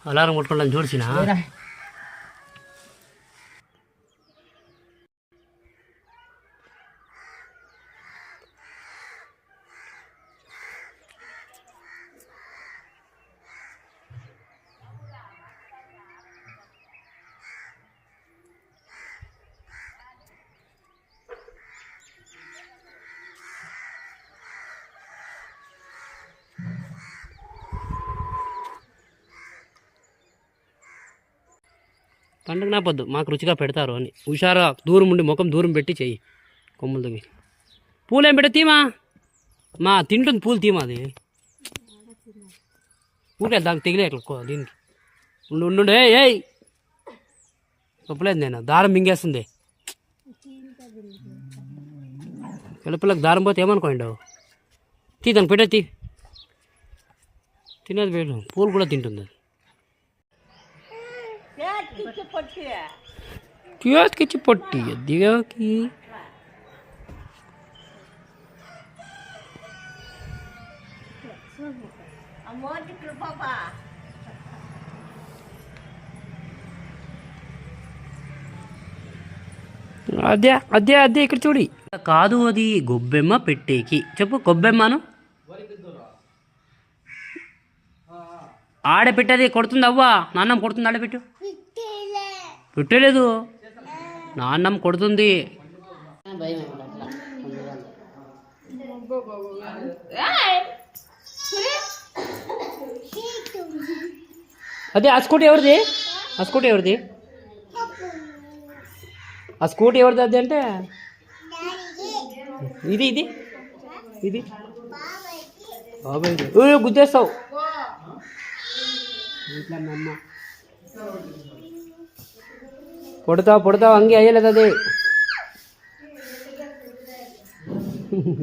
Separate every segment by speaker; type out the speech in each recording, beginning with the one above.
Speaker 1: alarm కొట్టుకుంటాను చూసినా పండుగ నాపొద్దు మాకు రుచిగా పెడతారు అని హుషారుగా దూరం ఉండి ముఖం దూరం పెట్టి చెయ్యి కొమ్ములు తగ్గి పూలేం పెట్ట తీమా మా తింటుంది పూలు తీమా అది ఊరికే దానికి తెగిలే దీనికి ఉండు ఏయ్ తప్పలేదు నేను దారం మింగేస్తుంది పిల్లపిల్లకి దారం పోతే ఏమనుకోండి తీ దానికి పెట్టే తినేది పెట్టు పూలు కూడా తింటుంది किसी पट्टी है दिगा की అదే అదే అదే ఇక్కడ చూడి కాదు అది గొబ్బెమ్మ పెట్టేకి చెప్పు గొబ్బెమ్మను ఆడపెట్టేది కొడుతుంది అవ్వా నాన్నమ్మ కొడుతుంది ఆడపెట్టు పెట్టలేదు నాన్నమ్మ కొడుతుంది అదే ఆ స్కూటీ ఎవరిది ఆ స్కూటీ ఎవరిది ఆ స్కూటీ ఎవరిది అది అంటే ఇది ఇది ఇది బాబాయ్ గుద్దేస్తావు ఇట్లా అమ్మ పొడతావు అంగి అయ్యలేదు అది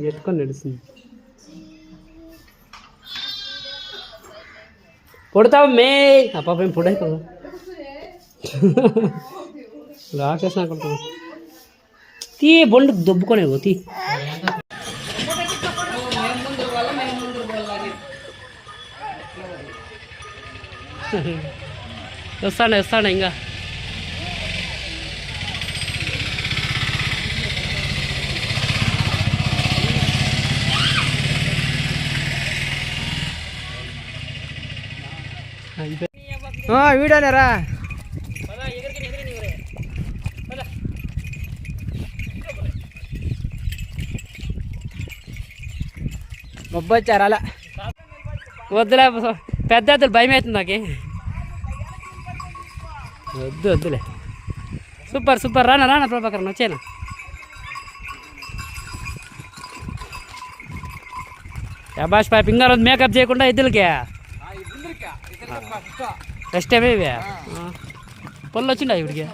Speaker 1: ఎత్తుకొని నడుస్తుంది పొడతావు మే ఆ పాప ఏం పొడైపోదా రాకేసిన కొడుకు తీ బొండు దొబ్బుకొనే తీ వస్తాను ఇంకా వీడనేరా బొబ్బొచ్చారు అలా వద్దులే పెద్ద వద్దులు భయం అవుతుంది నాకు వద్దులే సూపర్ రానా ప్రభాకర్ వచ్చేనా శబాష్ పాప ఇంకా రోజు మేకప్ చేయకుండా ఇద్దరుకే ఫస్ట్ టైమే ఇవే పొల్లు వచ్చిండా ఇవిడికి